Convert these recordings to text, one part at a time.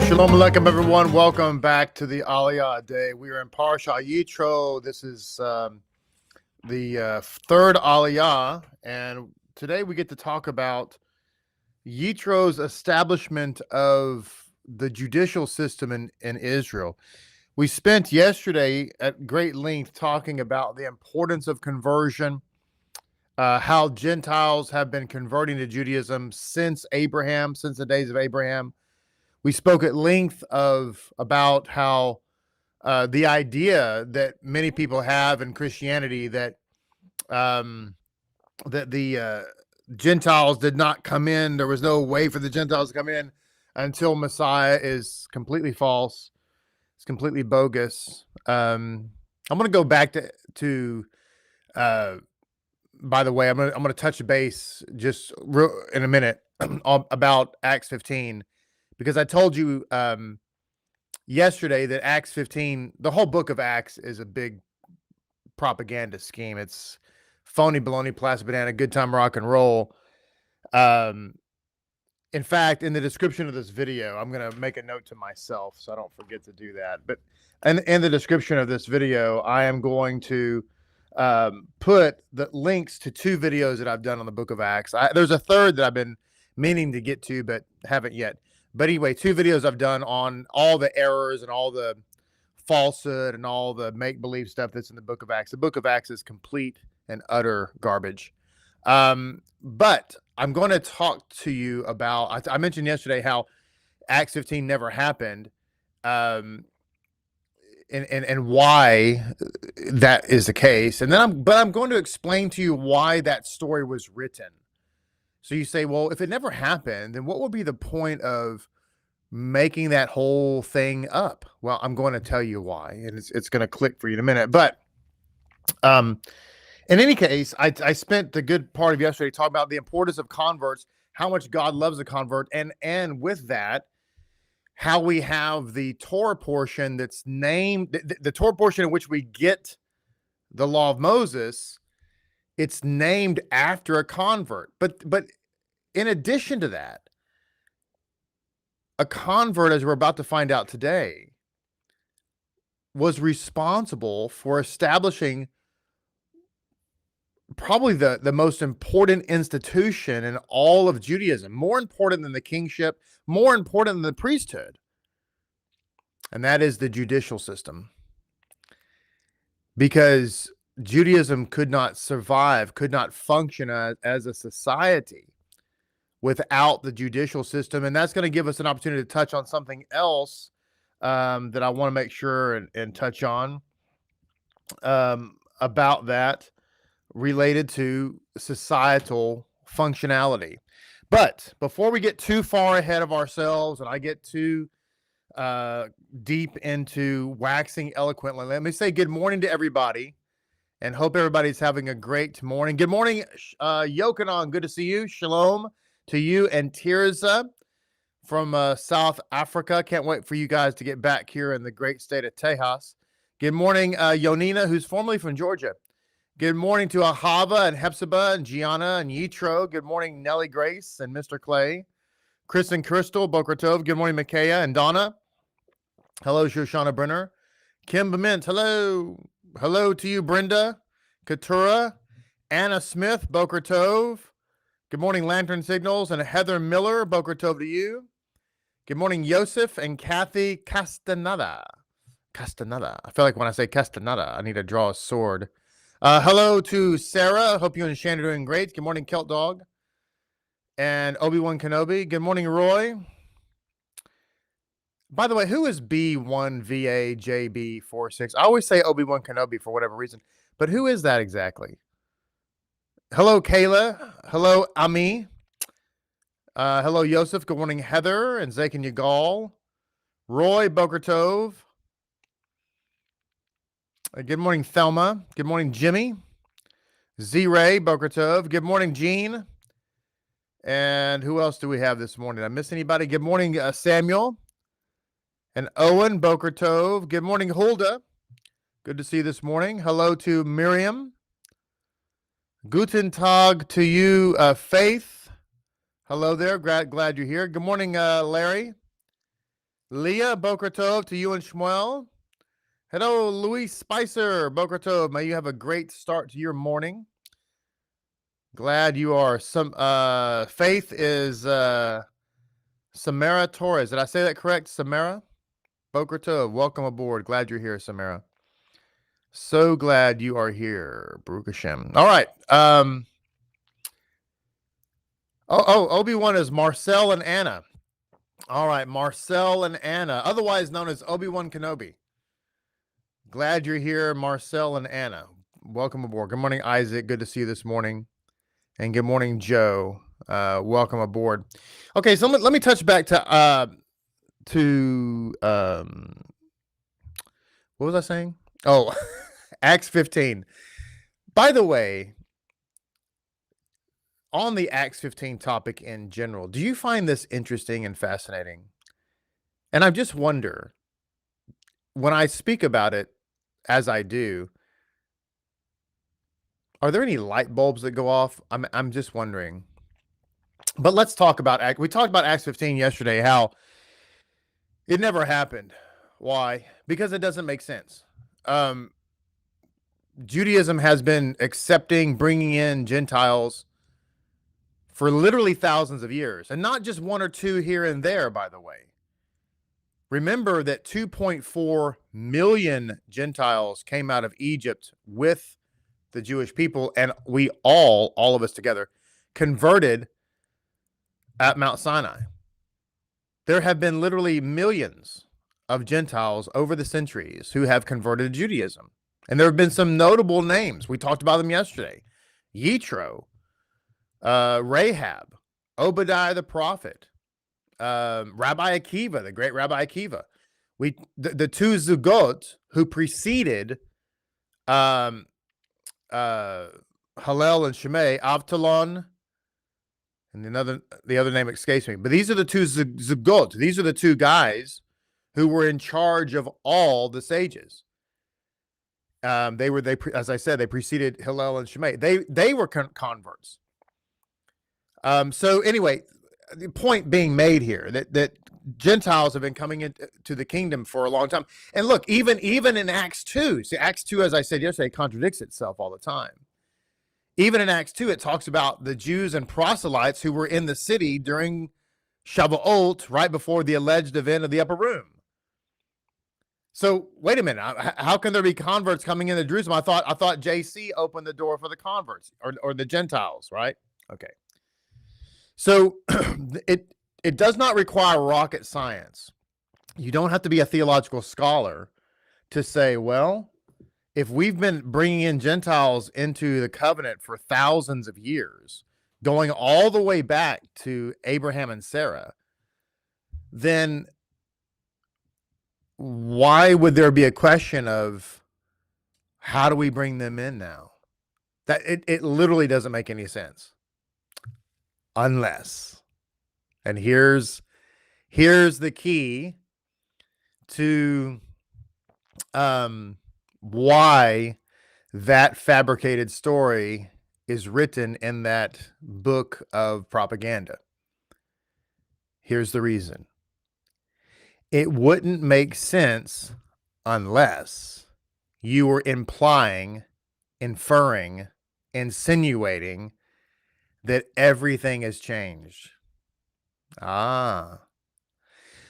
Shalom Aleichem, everyone. Welcome back to the Aliyah day. We are in parasha Yitro. This is the third Aliyah, and today we get to talk about Yitro's establishment of the judicial system in Israel. We spent yesterday at great length talking about the importance of conversion, how Gentiles have been converting to Judaism since Abraham, since the days of Abraham. We spoke at length about how the idea that many people have in Christianity that the Gentiles did not come in. There was no way for the Gentiles to come in until Messiah is completely false. It's completely bogus. I'm going to go back to by the way, I'm going to touch base just in a minute about Acts 15. Because I told you yesterday that Acts 15, the whole book of Acts is a big propaganda scheme. It's phony baloney, plastic banana, good time rock and roll. In fact, in the description of this video, I'm going to make a note to myself so I don't forget to do that. But in the description of this video, I am going to put the links to two videos that I've done on the book of Acts. There's a third that I've been meaning to get to, but haven't yet. But anyway, two videos I've done on all the errors and all the falsehood and all the make-believe stuff that's in the book of Acts. The book of Acts is complete and utter garbage. But I'm going to talk to you about, I mentioned yesterday how Acts 15 never happened, and why that is the case. And then I'm going to explain to you why that story was written. So you say, well, if it never happened, then what would be the point of making that whole thing up? Well, I'm going to tell you why, and it's going to click for you in a minute. But in any case, I spent the good part of yesterday talking about the importance of converts, how much God loves a convert, and with that, how we have the Torah portion that's named, the Torah portion in which we get the law of Moses. It's named after a convert. But in addition to that, a convert, as we're about to find out today, was responsible for establishing probably the most important institution in all of Judaism, more important than the kingship, more important than the priesthood. And that is the judicial system. Because Judaism could not survive, could not function as a society without the judicial system. And that's going to give us an opportunity to touch on something else that I want to make sure and touch on about that related to societal functionality. But before we get too far ahead of ourselves and I get too deep into waxing eloquently, let me say good morning to everybody. And hope everybody's having a great morning. Good morning, Yochanan. Good to see you. Shalom to you and Tirza from South Africa. Can't wait for you guys to get back here in the great state of Tejas. Good morning, Yonina, who's formerly from Georgia. Good morning to Ahava and Hepzibah and Gianna and Yitro. Good morning, Nellie Grace and Mr. Clay. Chris and Crystal, Boker Tov. Good morning, Micaiah and Donna. Hello, Shoshana Brenner. Kim Bement, hello. Hello to you, Brenda, Katura, Anna Smith, Boker Tov. Good morning, Lantern Signals, and Heather Miller, Boker Tov to you. Good morning, Yosef and Kathy Castaneda. Castaneda. I feel like when I say Castaneda, I need to draw a sword. Hello to Sarah. Hope you and Shannon are doing great. Good morning, Kelt Dog. And Obi-Wan Kenobi. Good morning, Roy. By the way, who is B1VAJB46? I always say Obi-Wan Kenobi for whatever reason, but who is that exactly? Hello, Kayla. Hello, Ami. Hello, Yosef. Good morning, Heather and Zakin Yagal. Roy Boker Tov. Good morning, Thelma. Good morning, Jimmy. Z-Ray Boker Tov. Good morning, Gene. And who else do we have this morning? Did I miss anybody? Good morning, Samuel. And Owen Boker Tov. Good morning, Hulda. Good to see you this morning. Hello to Miriam. Guten Tag to you, Faith. Hello there. Glad you're here. Good morning, Larry. Leah Boker Tov to you and Shmuel. Hello, Luis Spicer Boker Tov. May you have a great start to your morning. Glad you are. Faith is Samara Torres. Did I say that correct? Samara Boker Tov. Welcome aboard. Glad you're here, Samara. So glad you are here. Baruch HaShem. All right. Obi-Wan is Marcel and Anna. All right, Marcel and Anna, otherwise known as Obi-Wan Kenobi. Glad you're here, Marcel and Anna. Welcome aboard. Good morning, Isaac. Good to see you this morning. And good morning, Joe. Welcome aboard. Okay, so let me touch back to what was I saying? Oh, Acts 15. By the way, on the Acts 15 topic in general, do you find this interesting and fascinating? And I just wonder, when I speak about it, as I do, are there any light bulbs that go off? I'm just wondering. But let's talk about we talked about Acts 15 yesterday, how it never happened. Why? Because it doesn't make sense. Judaism has been bringing in Gentiles for literally thousands of years, and not just one or two here and there, by the way. Remember that 2.4 million Gentiles came out of Egypt with the Jewish people, and we all of us together, converted at Mount Sinai. There have been literally millions of Gentiles over the centuries who have converted to Judaism. And there have been some notable names. We talked about them yesterday. Yitro, Rahab, Obadiah the prophet, Rabbi Akiva, the great Rabbi Akiva. The two Zugot who preceded Hillel and Shammai, Avtalon, and the other name escapes me. But these are the two Zugot. These are the two guys who were in charge of all the sages. As I said, they preceded Hillel and Shammai. They were converts. So anyway, the point being made here that Gentiles have been coming into the kingdom for a long time. And look, even in Acts 2, see, Acts 2, as I said yesterday, contradicts itself all the time. Even in Acts 2, it talks about the Jews and proselytes who were in the city during Shavuot, right before the alleged event of the upper room. So wait a minute, how can there be converts coming into Jerusalem? I thought JC opened the door for the converts or the Gentiles, right? Okay. So it does not require rocket science. You don't have to be a theological scholar to say, well, if we've been bringing in Gentiles into the covenant for thousands of years, going all the way back to Abraham and Sarah, then why would there be a question of how do we bring them in now? That it literally doesn't make any sense. Unless, and here's the key to why that fabricated story is written in that book of propaganda. Here's the reason. It wouldn't make sense unless you were implying, inferring, insinuating that everything has changed.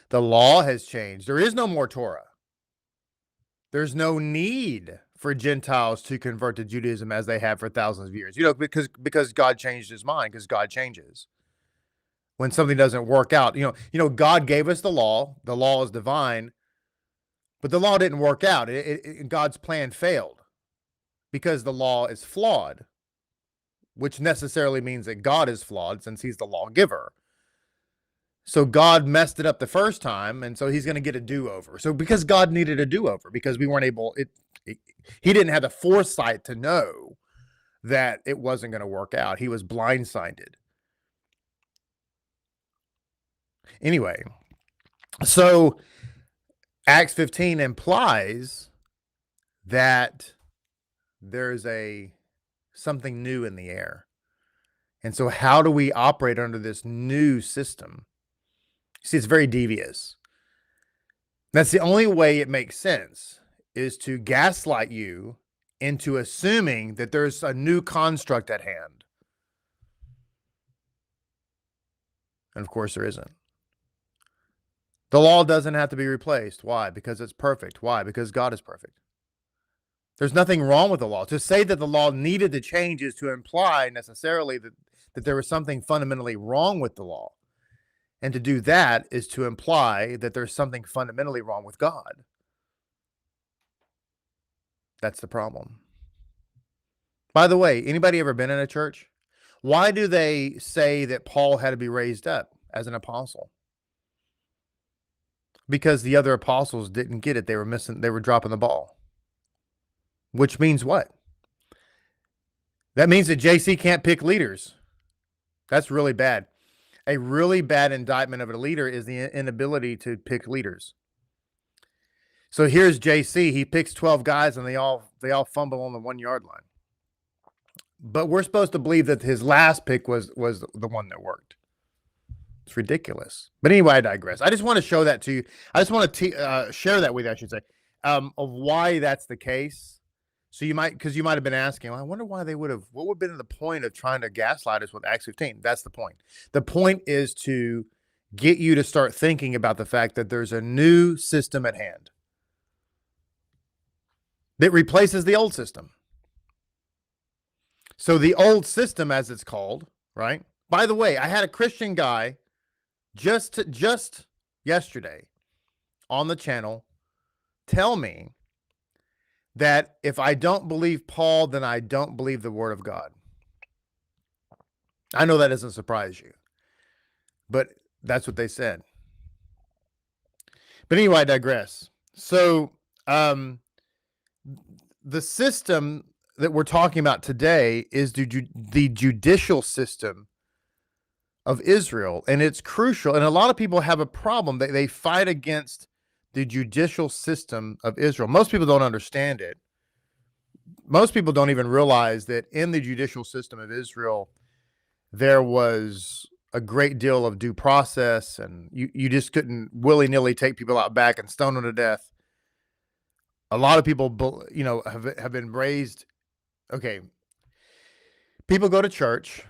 The law has changed. There is no more Torah. There's no need for Gentiles to convert to Judaism as they have for thousands of years. Because God changed his mind, because God changes. When something doesn't work out, God gave us the law. The law is divine, but the law didn't work out. God's plan failed because the law is flawed, which necessarily means that God is flawed since he's the lawgiver. So God messed it up the first time, and so he's going to get a do-over. So because God needed a do-over, because we weren't able, he didn't have the foresight to know that it wasn't going to work out. He was blindsided. Anyway, so Acts 15 implies that there's something new in the air. And so how do we operate under this new system? See, it's very devious. That's the only way it makes sense, is to gaslight you into assuming that there's a new construct at hand. And of course there isn't. The law doesn't have to be replaced. Why? Because it's perfect. Why? Because God is perfect. There's nothing wrong with the law. To say that the law needed to change is to imply necessarily that there was something fundamentally wrong with the law. And to do that is to imply that there's something fundamentally wrong with God. That's the problem. By the way, anybody ever been in a church? Why do they say that Paul had to be raised up as an apostle? Because the other apostles didn't get it. They were dropping the ball. Which means what? That means that JC can't pick leaders. That's really bad. A really bad indictment of a leader is the inability to pick leaders. So here's JC. He picks 12 guys and they all fumble on the 1 yard line. But we're supposed to believe that his last pick was the one that worked. It's ridiculous. But anyway, I digress. I just want to show that to you. I just want to share that with you, I should say, of why that's the case. So you might have been asking, well, I wonder why what would have been the point of trying to gaslight us with Acts 15? That's the point. The point is to get you to start thinking about the fact that there's a new system at hand that replaces the old system. So the old system, as it's called, right? By the way, I had a Christian guy just yesterday on the channel tell me that if I don't believe Paul, then I don't believe the word of God. I know that doesn't surprise you, but that's what they said. But anyway, I digress. So the system that we're talking about today is the judicial system of Israel, and it's crucial. And a lot of people have a problem. They fight against the judicial system of Israel. Most people don't understand it. Most people don't even realize that in the judicial system of Israel, there was a great deal of due process, and you just couldn't willy-nilly take people out back and stone them to death. A lot of people, have been raised. Okay, people go to church.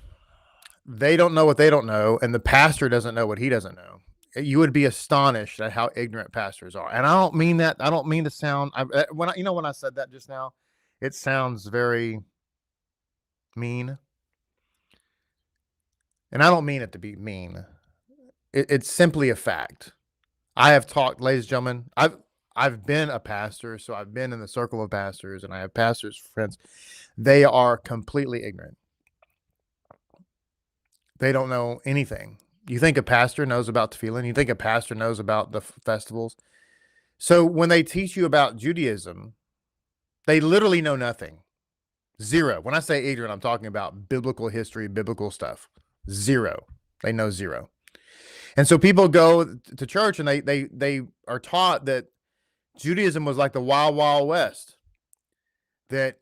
They don't know what they don't know, and the pastor doesn't know what he doesn't know. You would be astonished at how ignorant pastors are. And I don't mean that. I don't mean to sound, when I said that just now, it sounds very mean. And I don't mean it to be mean. It's simply a fact. I have talked, ladies and gentlemen, I've been a pastor, so I've been in the circle of pastors, and I have pastors friends. They are completely ignorant. They don't know anything. You think a pastor knows about tefillin? You think a pastor knows about the festivals? So when they teach you about Judaism, they literally know nothing. Zero. When I say ignorant, I'm talking about biblical history, biblical stuff. Zero. They know zero. And so people go to church and they are taught that Judaism was like the Wild Wild West, that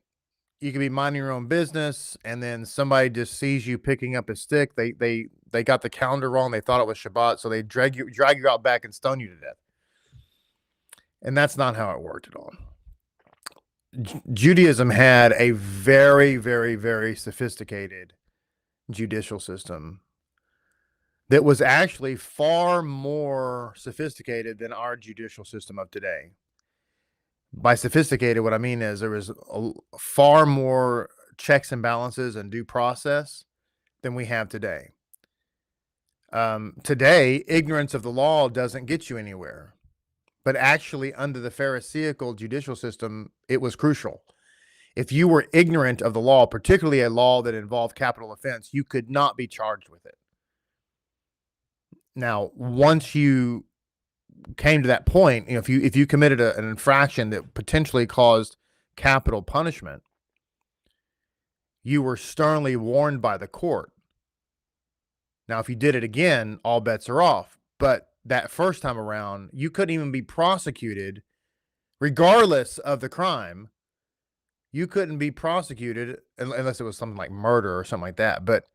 you could be minding your own business, and then somebody just sees you picking up a stick. They got the calendar wrong. They thought it was Shabbat, so they drag you out back and stone you to death. And that's not how it worked at all. Judaism had a very, very, very sophisticated judicial system that was actually far more sophisticated than our judicial system of today. By sophisticated, what I mean is there was far more checks and balances and due process than we have today. Today, ignorance of the law doesn't get you anywhere. But actually, under the Pharisaical judicial system, it was crucial. If you were ignorant of the law, particularly a law that involved capital offense, you could not be charged with it. Now, once you came to that point, if you committed an infraction that potentially caused capital punishment, you were sternly warned by the court. Now, if you did it again, all bets are off. But that first time around, you couldn't even be prosecuted, regardless of the crime. You couldn't be prosecuted unless it was something like murder or something like that. But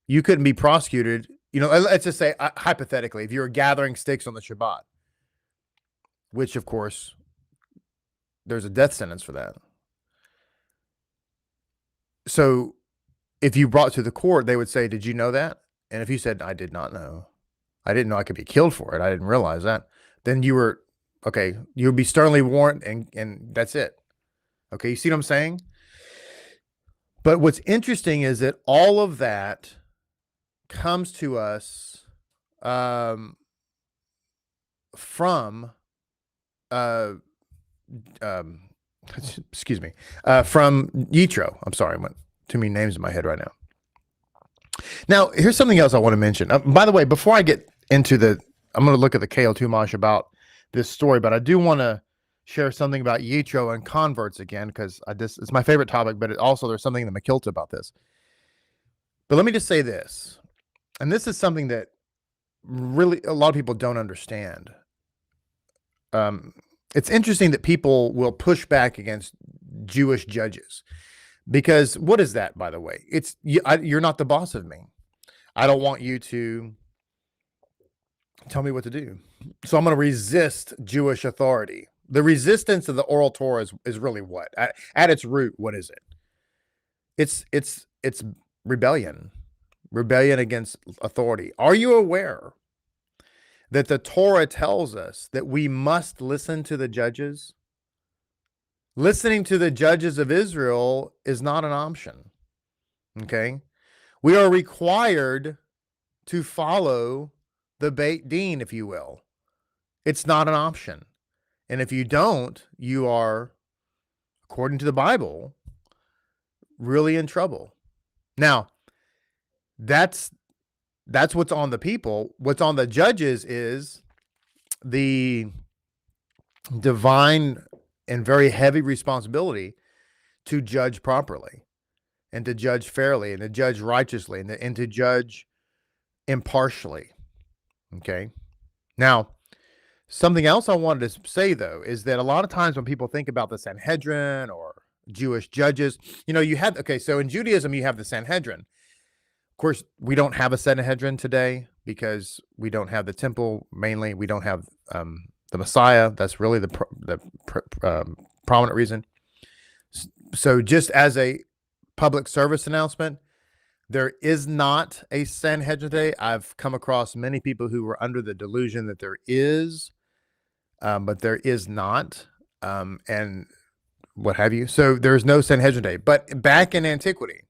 you couldn't be prosecuted. Let's just say, hypothetically, if you were gathering sticks on the Shabbat, which, of course, there's a death sentence for that. So if you brought to the court, they would say, did you know that? And if you said, I did not know, I didn't know I could be killed for it, I didn't realize that, then you were, okay, you would be sternly warned, and that's it. Okay, you see what I'm saying? But what's interesting is that all of that comes to us from from Yitro. I'm sorry, I went too many names in my head right now. Now, here's something else I want to mention. By the way, before I get into I'm going to look at the Kale Tumash about this story, but I do want to share something about Yitro and converts again, because it's my favorite topic, but there's something in the Makilta about this. But let me just say this, and this is something that really a lot of people don't understand. It's interesting that people will push back against Jewish judges, because what is that, by the way? You're not the boss of me. I don't want you to tell me what to do. So I'm going to resist Jewish authority. The resistance of the oral Torah is really what? At its root, what is it? It's rebellion against authority. Are you aware that the Torah tells us that we must listen to the judges? Listening to the judges of Israel is not an option. Okay? We are required to follow the beit din, if you will. It's not an option. And if you don't, you are, according to the Bible, really in trouble. Now, that's what's on the people. What's on the judges is the divine and very heavy responsibility to judge properly, and to judge fairly, and to judge righteously, and to judge impartially. Okay? Now, something else I wanted to say, though, is that a lot of times when people think about the Sanhedrin or Jewish judges, so in Judaism, you have the Sanhedrin. Of course, we don't have a Sanhedrin today because we don't have the temple, mainly. We don't have the Messiah. That's really the prominent reason. So just as a public service announcement, there is not a Sanhedrin today. I've come across many people who were under the delusion that there is, but there is not, and what have you. So there's no Sanhedrin today. But back in antiquity,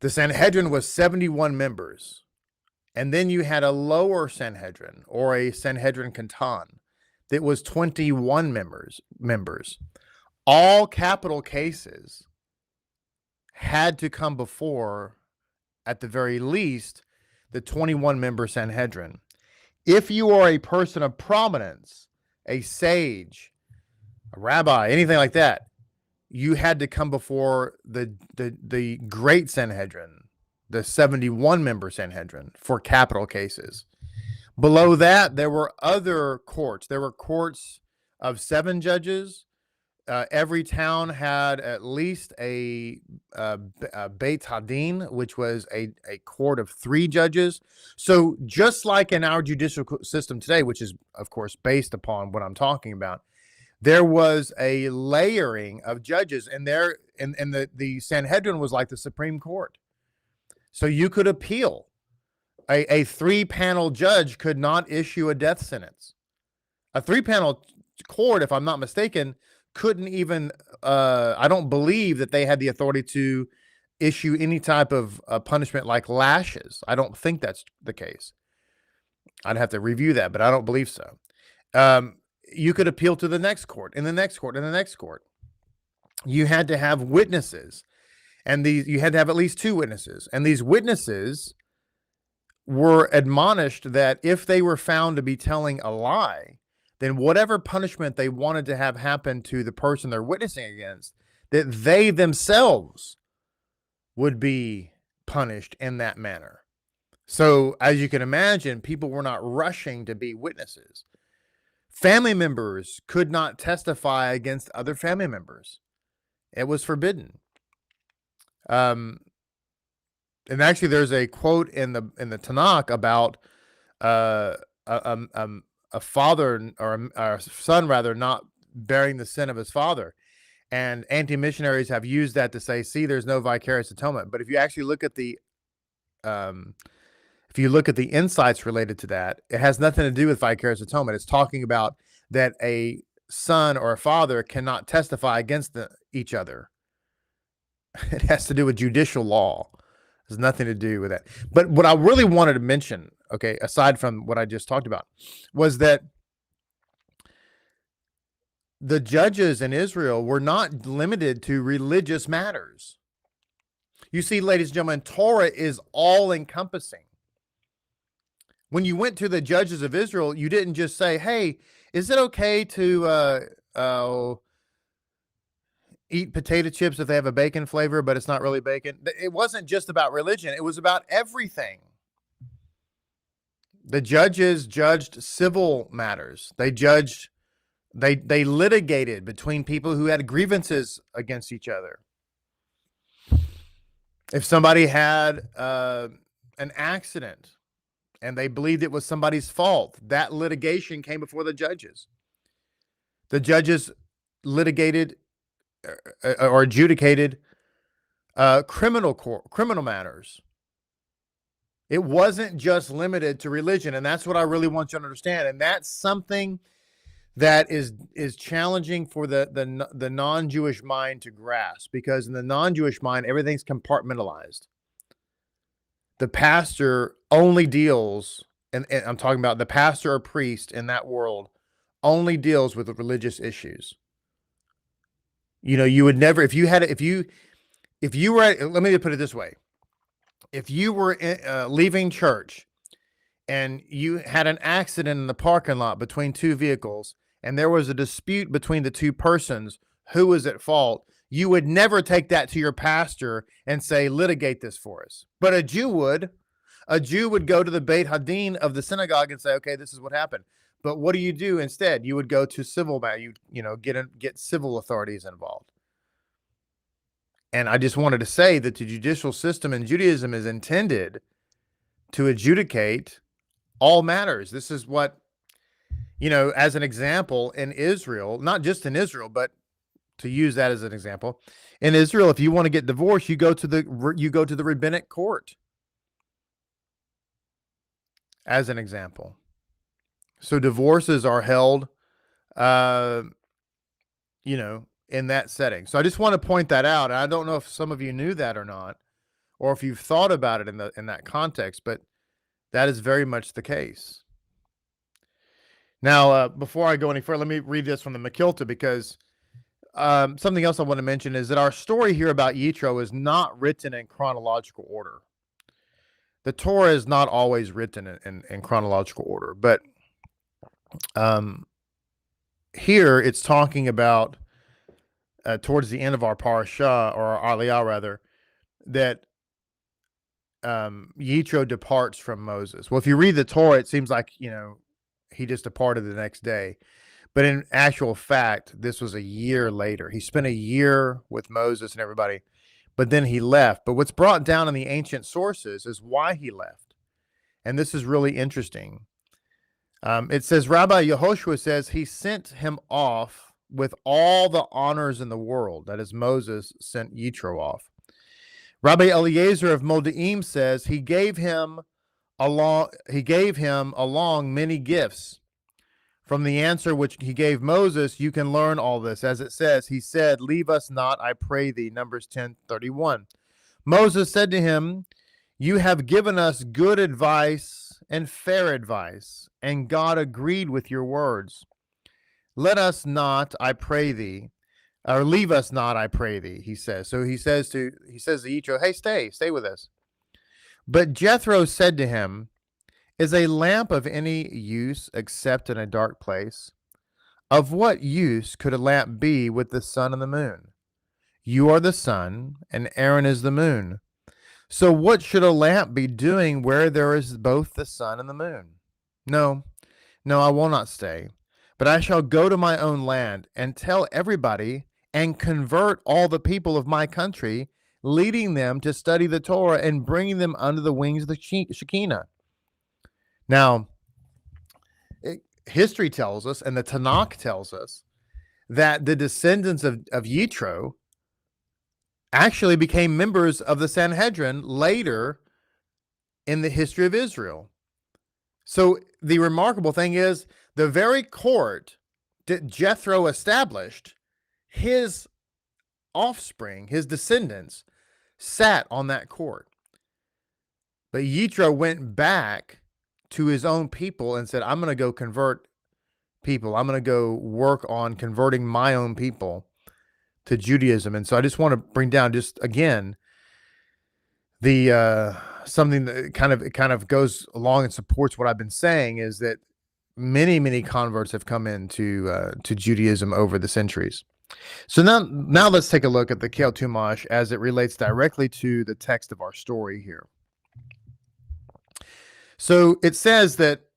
the Sanhedrin was 71 members. And then you had a lower Sanhedrin, or a Sanhedrin Katan, that was 21 members. All capital cases had to come before, at the very least, the 21-member Sanhedrin. If you are a person of prominence, a sage, a rabbi, anything like that, you had to come before the great Sanhedrin, the 71-member Sanhedrin, for capital cases. Below that, there were other courts. There were courts of 7 judges. Every town had at least a beit hadin, which was a court of 3 judges. So just like in our judicial system today, which is, of course, based upon what I'm talking about, there was a layering of judges, and the Sanhedrin was like the Supreme Court. So you could appeal. A 3-panel judge could not issue a death sentence. A 3-panel court, if I'm not mistaken, couldn't even, I don't believe that they had the authority to issue any type of punishment like lashes. I don't think that's the case. I'd have to review that, but I don't believe so. You could appeal to the next court, and the next court, and the next court. You had to have witnesses, and you had to have at least 2 witnesses, and these witnesses were admonished that if they were found to be telling a lie, then whatever punishment they wanted to have happen to the person they're witnessing against, that they themselves would be punished in that manner. So as you can imagine, people were not rushing to be witnesses. Family members could not testify against other family members. It was forbidden. And actually, there's a quote in the Tanakh about a father or a son rather not bearing the sin of his father, and anti-missionaries have used that to say, see, there's no vicarious atonement. But if you actually look at the insights related to that, it has nothing to do with vicarious atonement. It's talking about that a son or a father cannot testify against each other. It has to do with judicial law. It has nothing to do with that. But what I really wanted to mention, okay, aside from what I just talked about, was that the judges in Israel were not limited to religious matters. You see, ladies and gentlemen, Torah is all-encompassing. When you went to the judges of Israel, you didn't just say, hey, is it okay to eat potato chips if they have a bacon flavor, but it's not really bacon? It wasn't just about religion. It was about everything. The judges judged civil matters. They litigated between people who had grievances against each other. If somebody had an accident and they believed it was somebody's fault, that litigation came before the judges. The judges litigated or adjudicated criminal matters. It wasn't just limited to religion, and that's what I really want you to understand. And that's something that is challenging for the non-Jewish mind to grasp, because in the non-Jewish mind, everything's compartmentalized. The pastor only deals, and I'm talking about the pastor or priest in that world, only deals with the religious issues. You know, you would never, if you were, let me put it this way. If you were leaving church and you had an accident in the parking lot between 2 vehicles, and there was a dispute between the 2 persons, who was at fault, you would never take that to your pastor and say, litigate this for us. But a Jew would. A Jew would go to the beit hadin of the synagogue and say, okay, this is what happened. But what do you do instead? You would go to civil matter. You know, get civil authorities involved. And I just wanted to say that the judicial system in Judaism is intended to adjudicate all matters. This is what, you know, as an example, in Israel, not just in Israel, but to use that as an example, in Israel, if you want to get divorced, you go to the rabbinic court. As an example. So divorces are held, you know, in that setting. So I just want to point that out. And I don't know if some of you knew that or not, or if you've thought about it in that context, but that is very much the case. Now, before I go any further, let me read this from the Makilta, because something else I want to mention is that our story here about Yitro is not written in chronological order. The Torah is not always written in chronological order, but here it's talking about towards the end of our parasha, or our Aliyah rather, that Yitro departs from Moses. Well, if you read the Torah, it seems like, you know, he just departed the next day. But in actual fact, this was a year later. He spent a year with Moses and everybody, but then he left. But what's brought down in the ancient sources is why he left. And this is really interesting. It says, Rabbi Yehoshua says he sent him off with all the honors in the world. That is, Moses sent Yitro off. Rabbi Eliezer of Modaim says he gave him along many gifts. From the answer which he gave Moses, you can learn all this. As it says, he said, "Leave us not, I pray thee." Numbers 10:31. Moses said to him, "You have given us good advice and fair advice, and God agreed with your words. Let us not, I pray thee, or leave us not, I pray thee," he says. So he says to Yitro, "Hey, stay with us." But Jethro said to him, "Is a lamp of any use except in a dark place? Of what use could a lamp be with the sun and the moon? You are the sun, and Aaron is the moon. So what should a lamp be doing where there is both the sun and the moon? No, I will not stay, but I shall go to my own land and tell everybody and convert all the people of my country, leading them to study the Torah and bringing them under the wings of the Shekinah." Now, history tells us, and the Tanakh tells us, that the descendants of Yitro actually became members of the Sanhedrin later in the history of Israel. So the remarkable thing is, the very court that Jethro established, his offspring, his descendants, sat on that court. But Yitro went back to his own people and said, "I'm going to go convert people. I'm going to go work on converting my own people to Judaism." And so I just want to bring down just again the something that kind of goes along and supports what I've been saying, is that many converts have come into to Judaism over the centuries. So now let's take a look at the Kel Tumash as it relates directly to the text of our story here. So it says that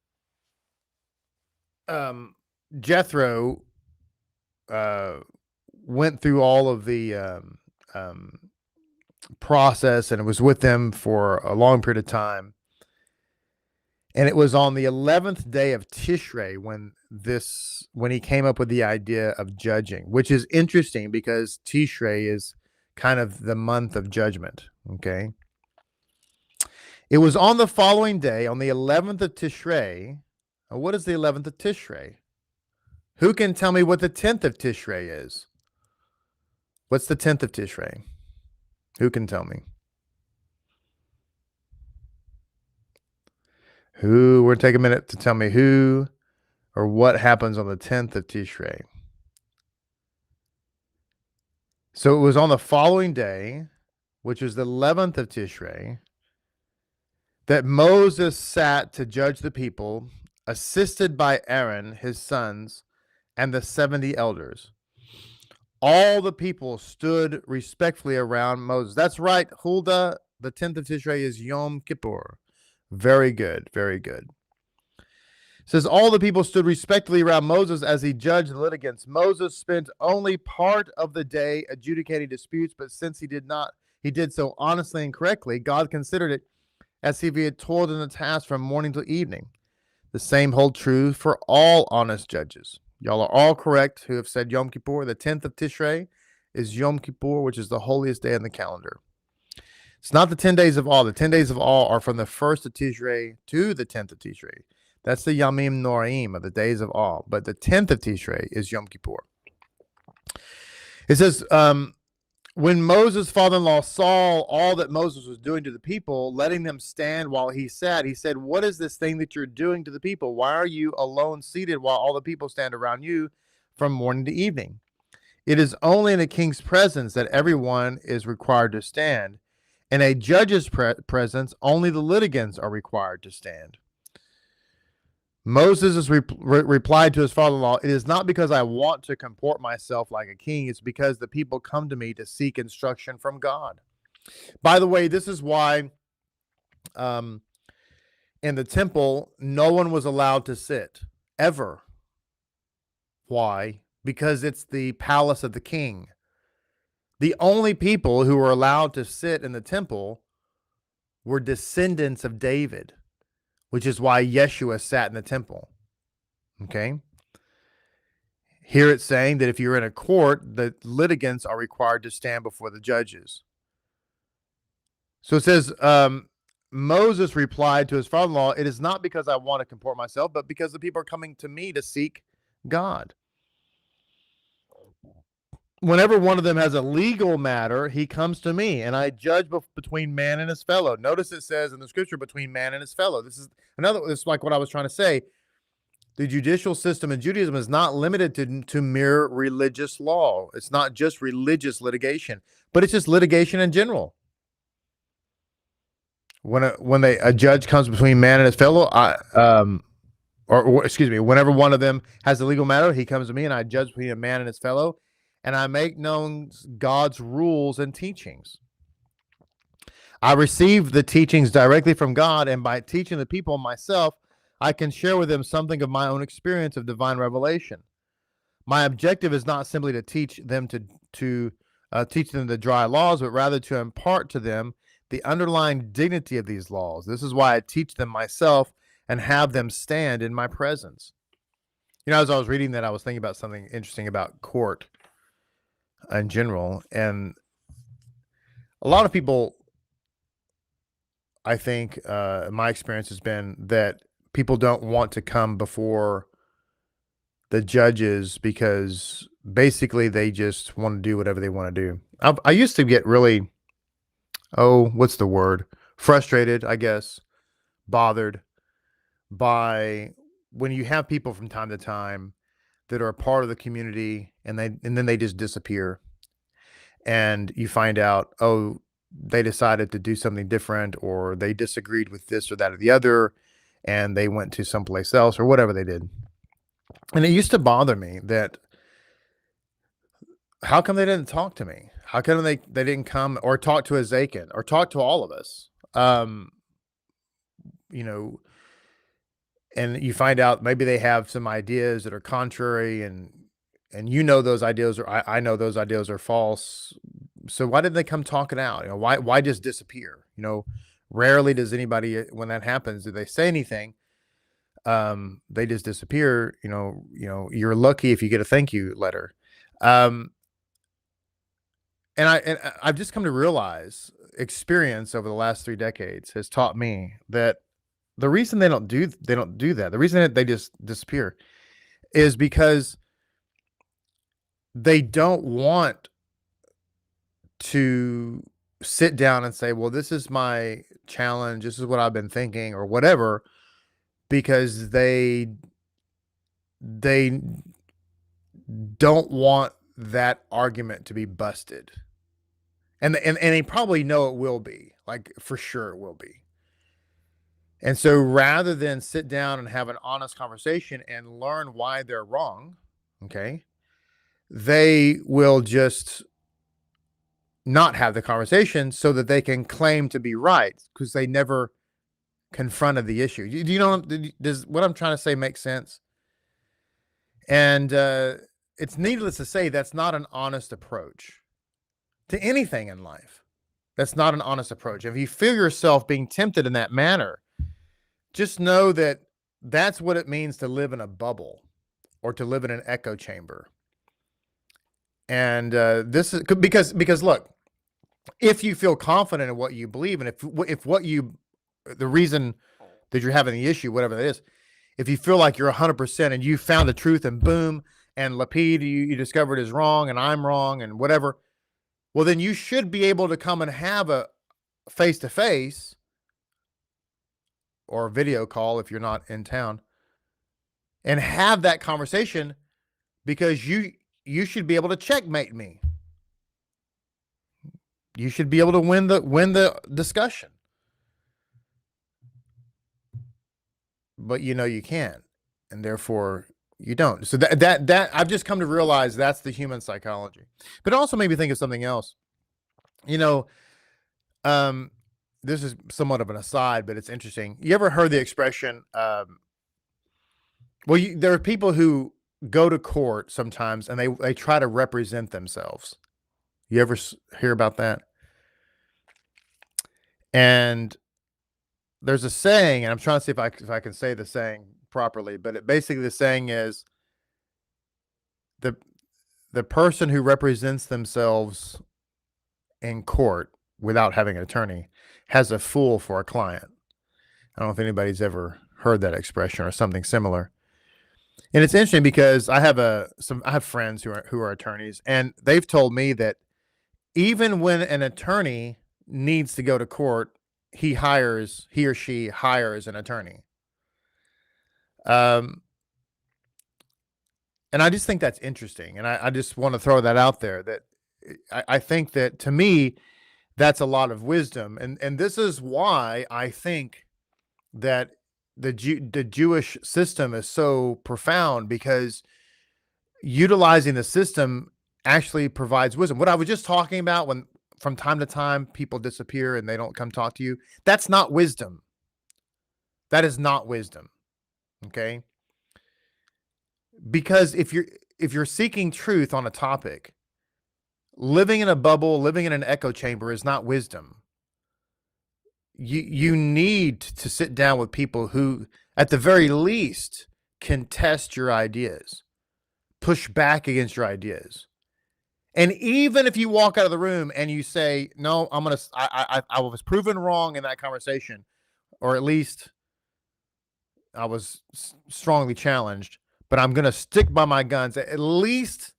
Jethro went through all of the process, and it was with them for a long period of time. And it was on the 11th day of Tishrei when he came up with the idea of judging, which is interesting because Tishrei is kind of the month of judgment. Okay. It was on the following day, on the 11th of Tishrei. What is the 11th of Tishrei? Who can tell me what the 10th of Tishrei is? What's the 10th of Tishrei? Who can tell me? We'll take a minute to tell me who or what happens on the 10th of Tishrei. So it was on the following day, which is the 11th of Tishrei, that Moses sat to judge the people, assisted by Aaron, his sons, and the 70 elders. All the people stood respectfully around Moses. That's right, Huldah, the 10th of Tishrei is Yom Kippur. Very good, very good. It says, all the people stood respectfully around Moses as he judged the litigants. Moses spent only part of the day adjudicating disputes, but since he did so honestly and correctly, God considered it as if he had toiled in the task from morning till evening. The same hold true for all honest judges. Y'all are all correct who have said Yom Kippur. The 10th of Tishrei is Yom Kippur, which is the holiest day in the calendar. It's not the 10 days of all. The 10 days of all are from the 1st of Tishrei to the 10th of Tishrei. That's the Yamim Noraim of the days of all. But the 10th of Tishrei is Yom Kippur. It says, when Moses' father-in-law saw all that Moses was doing to the people, letting them stand while he sat, he said, "What is this thing that you're doing to the people? Why are you alone seated while all the people stand around you from morning to evening? It is only in a king's presence that everyone is required to stand. In a judge's presence, only the litigants are required to stand." Moses replied to his father-in-law, "It is not because I want to comport myself like a king. It's because the people come to me to seek instruction from God." By the way, this is why in the temple, no one was allowed to sit, ever. Why? Because it's the palace of the king. The only people who were allowed to sit in the temple were descendants of David, which is why Yeshua sat in the temple. Okay? Here it's saying that if you're in a court, the litigants are required to stand before the judges. So it says, Moses replied to his father-in-law, "It is not because I want to comport myself, but because the people are coming to me to seek God. Whenever one of them has a legal matter, he comes to me, and I judge between man and his fellow." Notice it says in the scripture, between man and his fellow. This is like what I was trying to say. The judicial system in Judaism is not limited to mere religious law. It's not just religious litigation, but it's just litigation in general. When a judge comes between man and his fellow, excuse me, whenever one of them has a legal matter, he comes to me, and I judge between a man and his fellow, and I make known God's rules and teachings. I receive the teachings directly from God, and by teaching the people myself, I can share with them something of my own experience of divine revelation. My objective is not simply to teach them teach them the dry laws, but rather to impart to them the underlying dignity of these laws. This is why I teach them myself and have them stand in my presence. As I was reading that, I was thinking about something interesting about court in general. And a lot of people, I think, my experience has been that people don't want to come before the judges because basically they just want to do whatever they want to do. I used to get really, what's the word? Frustrated, I guess, bothered by when you have people from time to time that are a part of the community and then they just disappear, and you find out, they decided to do something different, or they disagreed with this or that or the other, and they went to someplace else or whatever they did. And it used to bother me that how come they didn't talk to me? How come they didn't come or talk to Ezekiel or talk to all of us? And you find out maybe they have some ideas that are contrary, and those ideas are, I know those ideas are false. So why didn't they come talk it out? Why just disappear? Rarely does anybody, when that happens, do they say anything? They just disappear. You're lucky if you get a thank you letter. And I've just come to realize, experience over the last 3 decades has taught me that the reason they don't do that, the reason that they just disappear, is because they don't want to sit down and say, well, this is my challenge, this is what I've been thinking, or whatever, because they don't want that argument to be busted. And they probably know it will be, like, for sure it will be. And so rather than sit down and have an honest conversation and learn why they're wrong, okay, they will just not have the conversation so that they can claim to be right, because they never confronted the issue. Do you know, does what I'm trying to say make sense? And it's needless to say, that's not an honest approach to anything in life. That's not an honest approach. If you feel yourself being tempted in that manner, just know that that's what it means to live in a bubble or to live in an echo chamber. And this is because look, if you feel confident in what you believe, and the reason that you're having the issue, whatever that is, if you feel like you're 100% and you found the truth, and boom, and Lapid you discovered is wrong, and I'm wrong, and whatever, well, then you should be able to come and have a face-to-face or a video call if you're not in town, and have that conversation, because you should be able to checkmate me. You should be able to win the discussion. But you can't, and therefore you don't. So that I've just come to realize that's the human psychology. But it also made me think of something else. This is somewhat of an aside, but it's interesting. You ever heard the expression, there are people who go to court sometimes and they try to represent themselves. You ever hear about that? And there's a saying, and I'm trying to see if I can say the saying properly, but basically the saying is, the person who represents themselves in court without having an attorney has a fool for a client. I don't know if anybody's ever heard that expression or something similar. And it's interesting because I have friends who are attorneys, and they've told me that even when an attorney needs to go to court, he or she hires an attorney. And I just think that's interesting. And I just want to throw that out there, that I think that, to me, that's a lot of wisdom. And this is why I think that the Jewish system is so profound, because utilizing the system actually provides wisdom. What I was just talking about, when from time to time people disappear and they don't come talk to you, that's not wisdom. That is not wisdom. Okay? Because if you're seeking truth on a topic, living in a bubble, living in an echo chamber is not wisdom. You need to sit down with people who, at the very least, can test your ideas, push back against your ideas. And even if you walk out of the room and you say, no, I was proven wrong in that conversation, or at least I was strongly challenged, but I'm going to stick by my guns. At least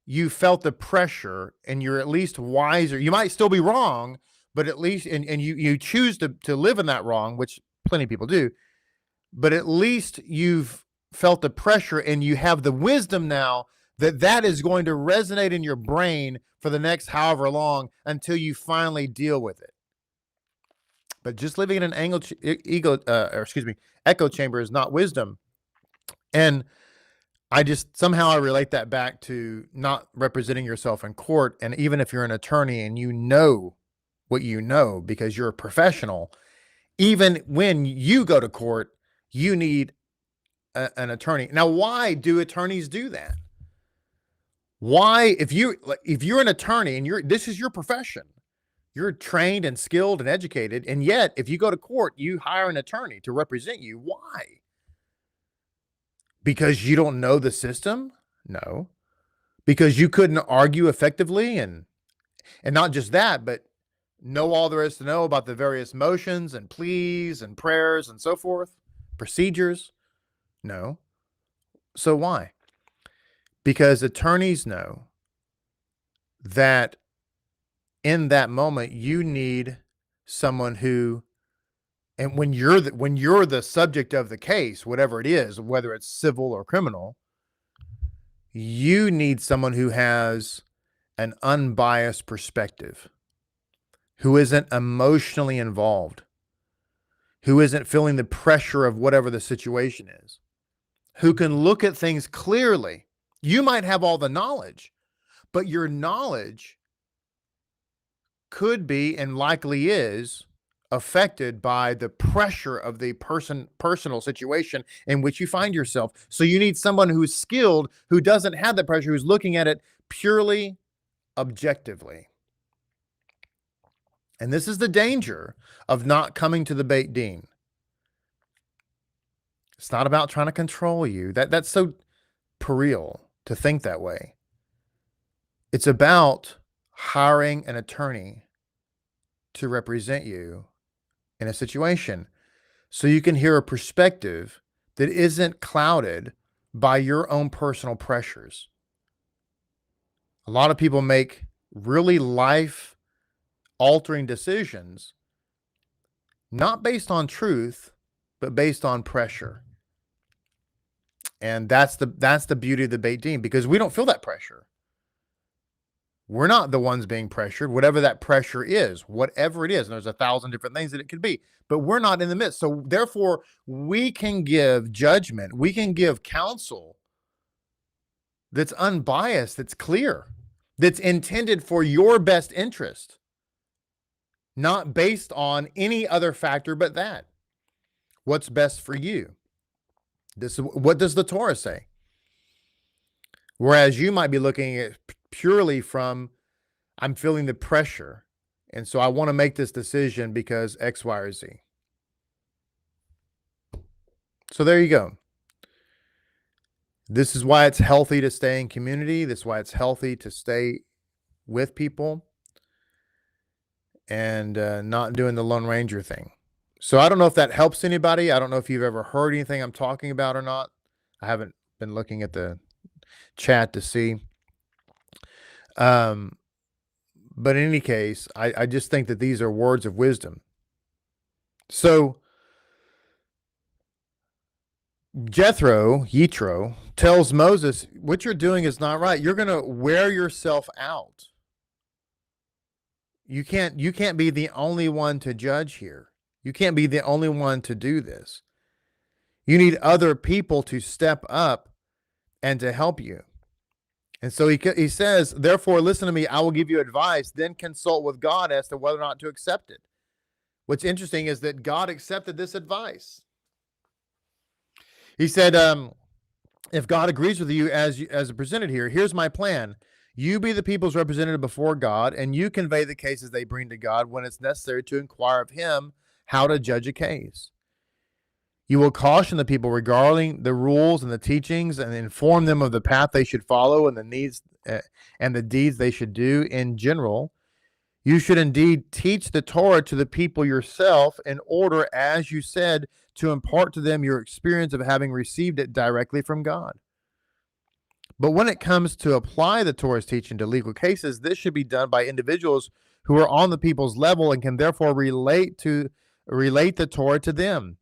you felt the pressure, and you're at least wiser. You might still be wrong, but at least, and you choose to live in that wrong, which plenty of people do, but at least you've felt the pressure, and you have the wisdom now that is going to resonate in your brain for the next however long until you finally deal with it. But just living in an echo chamber is not wisdom. And I just, somehow I relate that back to not representing yourself in court. And even if you're an attorney and you know what you know because you're a professional, even when you go to court, you need an attorney. Now, why do attorneys do that? Why, if you're an attorney and this is your profession, you're trained and skilled and educated, and yet if you go to court, you hire an attorney to represent you. Why? Because you don't know the system? No. Because you couldn't argue effectively, and not just that, but know all there is to know about the various motions and pleas and prayers and so forth, procedures? No. So why? Because attorneys know that in that moment you need someone who, and when you're the subject of the case, whatever it is, whether it's civil or criminal, you need someone who has an unbiased perspective, who isn't emotionally involved, who isn't feeling the pressure of whatever the situation is, who can look at things clearly. You might have all the knowledge, but your knowledge could be, and likely is, affected by the pressure of the personal situation in which you find yourself. So you need someone who's skilled, who doesn't have the pressure, who's looking at it purely objectively. And this is the danger of not coming to the beit din. It's not about trying to control you. That's so puerile to think that way. It's about hiring an attorney to represent you in a situation so you can hear a perspective that isn't clouded by your own personal pressures. A lot of people make really life-altering decisions not based on truth, but based on pressure. And that's the beauty of the beit din, because we don't feel that pressure. We're not the ones being pressured, whatever that pressure is, whatever it is. And there's 1,000 different things that it could be, but we're not in the midst. So therefore, we can give judgment. We can give counsel that's unbiased, that's clear, that's intended for your best interest, not based on any other factor but that. What's best for you? What does the Torah say? Whereas you might be looking at purely from, I'm feeling the pressure, and so I want to make this decision because X, Y, or Z. So there you go. This is why it's healthy to stay in community. This is why it's healthy to stay with people. and not doing the Lone Ranger thing. So I don't know if that helps anybody. I don't know if you've ever heard anything I'm talking about or not. I haven't been looking at the chat to see. But in any case, I just think that these are words of wisdom. So Yitro, tells Moses, what you're doing is not right. You're going to wear yourself out. You can't be the only one to judge here. You can't be the only one to do this. You need other people to step up and to help you. And so he says, therefore, listen to me. I will give you advice. Then consult with God as to whether or not to accept it. What's interesting is that God accepted this advice. He said, if God agrees with you as presented here, here's my plan. You be the people's representative before God, and you convey the cases they bring to God when it's necessary to inquire of him how to judge a case. You will caution the people regarding the rules and the teachings and inform them of the path they should follow and the needs and the deeds they should do in general. You should indeed teach the Torah to the people yourself in order, as you said, to impart to them your experience of having received it directly from God. But when it comes to apply the Torah's teaching to legal cases, this should be done by individuals who are on the people's level and can therefore relate the Torah to them.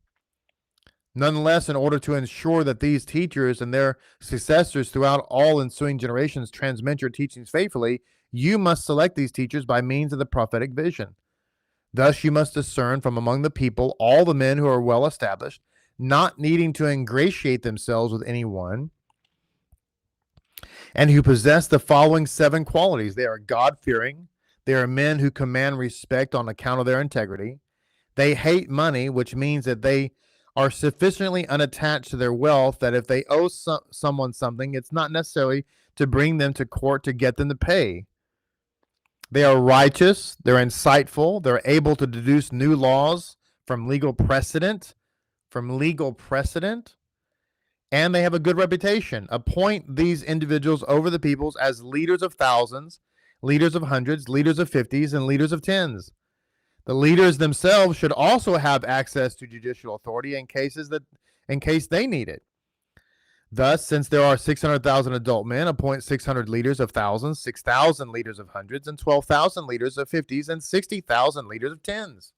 Nonetheless, in order to ensure that these teachers and their successors throughout all ensuing generations transmit your teachings faithfully, you must select these teachers by means of the prophetic vision. Thus, you must discern from among the people all the men who are well established, not needing to ingratiate themselves with anyone, and who possess the following 7 qualities. They are God-fearing. They are men who command respect on account of their integrity. They hate money, which means that they are sufficiently unattached to their wealth that if they owe someone something, it's not necessarily to bring them to court to get them to pay. They are righteous, they're insightful, they're able to deduce new laws from legal precedent, and they have a good reputation. Appoint these individuals over the peoples as leaders of thousands, leaders of hundreds, leaders of 50s, and leaders of 10s. The leaders themselves should also have access to judicial authority in case they need it. Thus, since there are 600,000 adult men, appoint 600 leaders of thousands, 6,000 leaders of hundreds, and 12,000 leaders of 50s, and 60,000 leaders of 10s.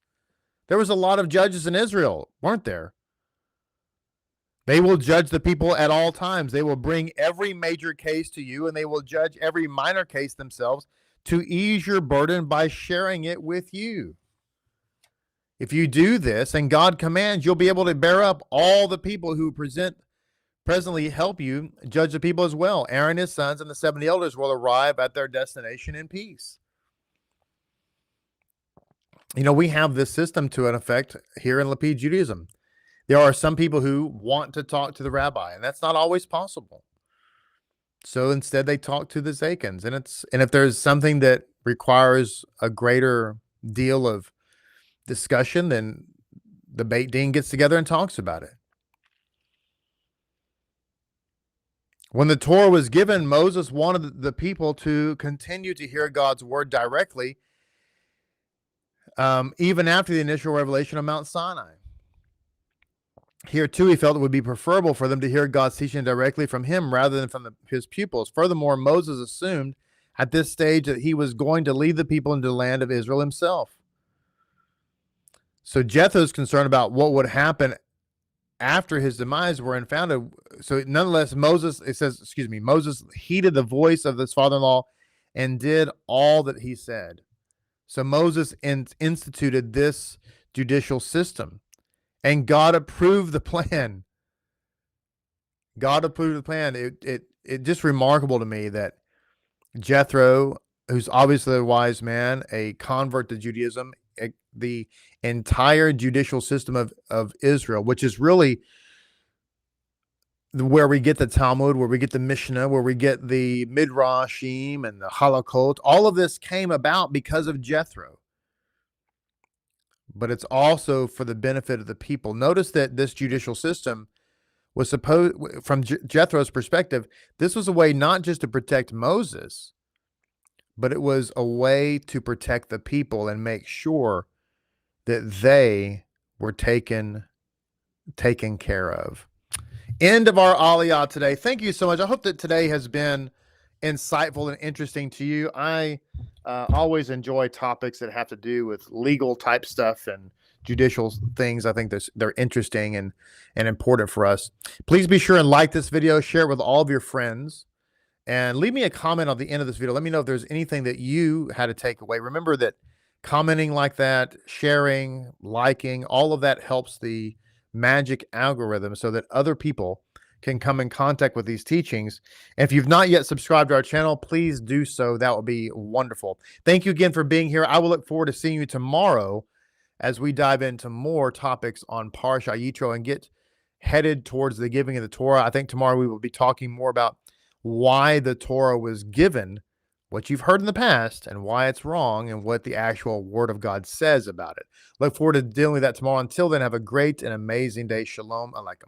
There was a lot of judges in Israel, weren't there? They will judge the people at all times. They will bring every major case to you, and they will judge every minor case themselves to ease your burden by sharing it with you. If you do this, and God commands, you'll be able to bear up all the people who presently help you judge the people as well. Aaron, his sons, and the 70 elders will arrive at their destination in peace. You know, we have this system to an effect here in Lapid Judaism. There are some people who want to talk to the rabbi, and that's not always possible. So instead, they talk to the zakins, and if there's something that requires a greater deal of discussion, then the beit din gets together and talks about it. When the Torah was given, Moses wanted the people to continue to hear God's word directly, even after the initial revelation of Mount Sinai. Here, too, he felt it would be preferable for them to hear God's teaching directly from him rather than from his pupils. Furthermore, Moses assumed at this stage that he was going to lead the people into the land of Israel himself. So Jethro is concerned about what would happen after his demise were unfounded. So nonetheless, Moses heeded the voice of his father-in-law and did all that he said. So Moses instituted this judicial system, and God approved the plan. God approved the plan. It just remarkable to me that Jethro, who's obviously a wise man, a convert to Judaism, the entire judicial system of Israel, which is really where we get the Talmud, where we get the Mishnah, where we get the Midrashim and the Halakot. All of this came about because of Jethro. But it's also for the benefit of the people. Notice that this judicial system was supposed, from Jethro's perspective, this was a way not just to protect Moses, but it was a way to protect the people and make sure that they were taken care of. End of our Aliyah today. Thank you so much. I hope that today has been insightful and interesting to you. I always enjoy topics that have to do with legal type stuff and judicial things. I think they're interesting and important for us. Please be sure and like this video, share it with all of your friends, and leave me a comment on the end of this video. Let me know if there's anything that you had to take away. Remember that commenting like that, sharing, liking, all of that helps the magic algorithm so that other people can come in contact with these teachings. And if you've not yet subscribed to our channel, please do so. That would be wonderful. Thank you again for being here. I will look forward to seeing you tomorrow as we dive into more topics on parasha Yitro and get headed towards the giving of the Torah. I think tomorrow we will be talking more about why the Torah was given, what you've heard in the past, and why it's wrong, and what the actual Word of God says about it. Look forward to dealing with that tomorrow. Until then, have a great and amazing day. Shalom Aleichem.